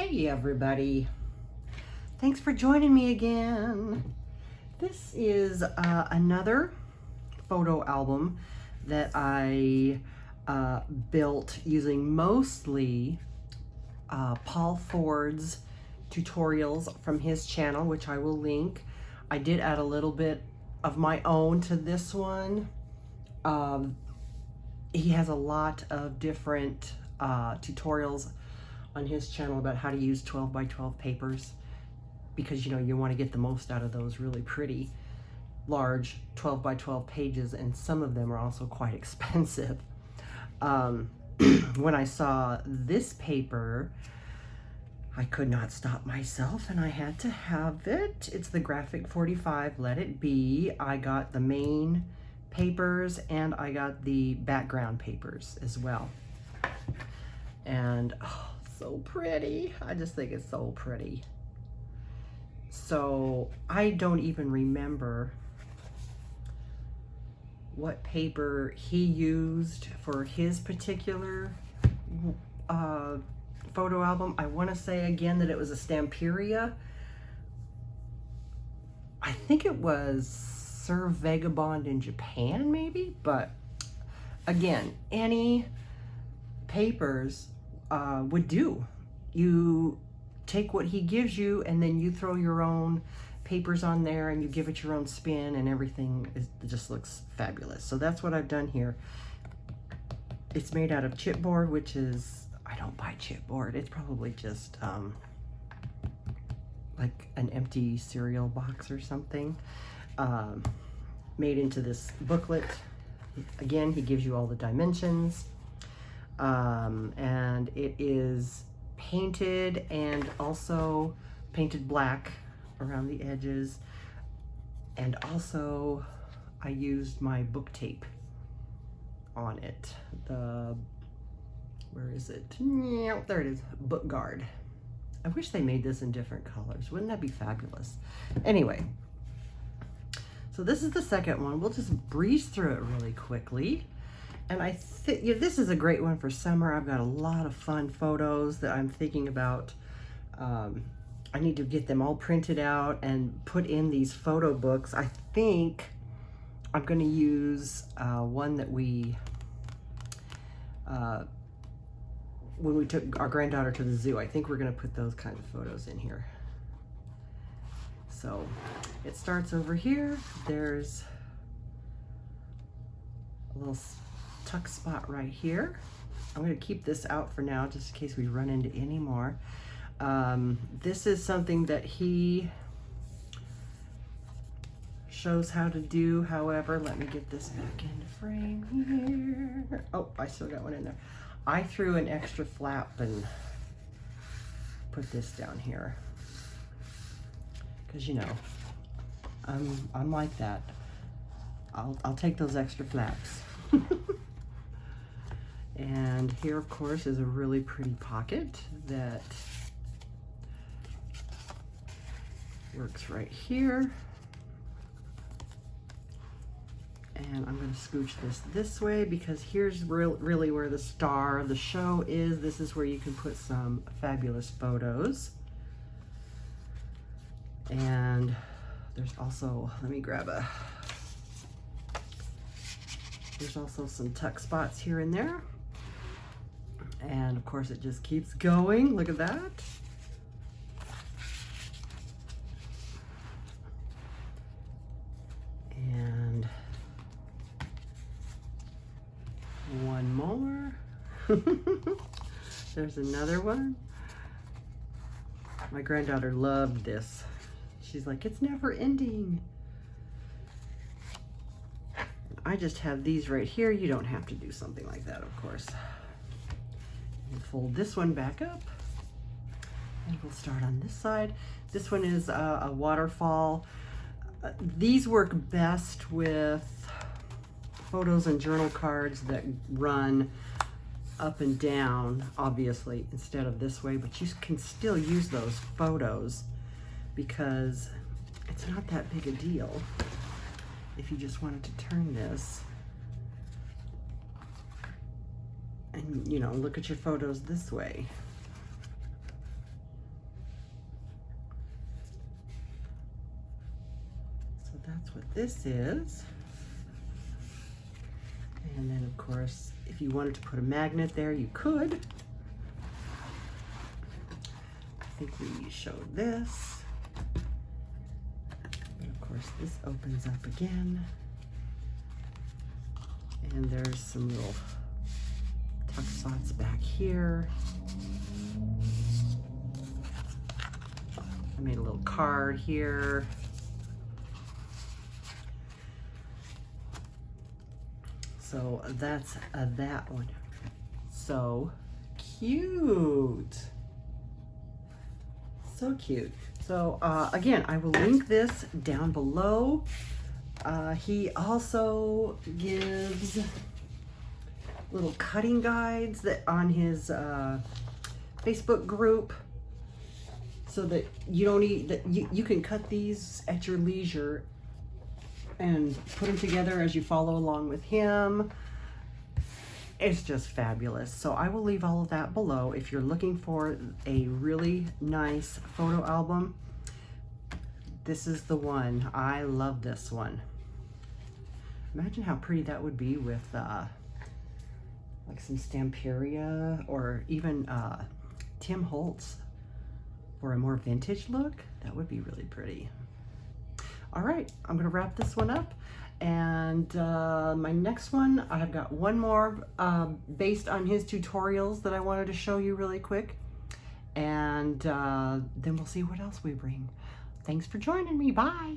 Hey everybody, thanks for joining me again. This is another photo album that I built using mostly Paul Ford's tutorials from his channel, which I will link. I did add a little bit of my own to this one. He has a lot of different tutorials on his channel about how to use 12 by 12 papers, because you want to get the most out of those really pretty large 12 by 12 pages, and some of them are also quite expensive. When I saw this paper, I could not stop myself and I had to have it. It's the G45 Let It Bee. I got the main papers and I got the background papers as well. And oh, so pretty. I just think it's so pretty. So I don't even remember what paper he used for his particular photo album. I want to say again that it was a Stamperia. I think it was Sir Vagabond in Japan maybe, but again, any papers would do. You take what he gives you and then you throw your own papers on there and you give it your own spin, and everything it just looks fabulous. So that's what I've done here. It's made out of chipboard, which is, I don't buy chipboard. It's probably just like an empty cereal box or something, made into this booklet. Again, he gives you all the dimensions. And it is painted and also painted black around the edges. And also I used my book tape on it. Where is it? Yeah, there it is, book guard. I wish they made this in different colors. Wouldn't that be fabulous? Anyway, so this is the second one. We'll just breeze through it really quickly. And I think this is a great one for summer. I've got a lot of fun photos that I'm thinking about. I need to get them all printed out and put in these photo books. I think I'm going to use one that we, when we took our granddaughter to the zoo, I think we're going to put those kind of photos in here. So it starts over here. There's a little tuck spot right here. I'm going to keep this out for now just in case we run into any more. This is something that he shows how to do. However, let me get this back into frame here. Oh, I still got one in there. I threw an extra flap and put this down here because I'm like that. I'll take those extra flaps. And here, of course, is a really pretty pocket that works right here. And I'm going to scooch this way because here's really where the star of the show is. This is where you can put some fabulous photos. And there's also, there's also some tuck spots here and there. And of course it just keeps going. Look at that. And one more. There's another one. My granddaughter loved this. She's like, it's never ending. I just have these right here. You don't have to do something like that, of course. We'll fold this one back up and we'll start on this side. This one is a waterfall. These work best with photos and journal cards that run up and down, obviously, instead of this way, but you can still use those photos because it's not that big a deal. If you just wanted to turn this and look at your photos this way. that's what this is. And then of course, if you wanted to put a magnet there, you could. I think we showed this. And of course, this opens up again. And there's some little tuck spots back here. I made a little card here. So that's that one. So cute. So cute. So again, I will link this down below. He also gives little cutting guides that on his Facebook group, so that you don't need that you can cut these at your leisure and put them together as you follow along with him. It's just fabulous. So I will leave all of that below. If you're looking for a really nice photo album, this is the one. I love this one. Imagine how pretty that would be with like some Stamperia or even Tim Holtz for a more vintage look. That would be really pretty. All right, I'm gonna wrap this one up. And my next one, I've got one more based on his tutorials that I wanted to show you really quick. And then we'll see what else we bring. Thanks for joining me, bye.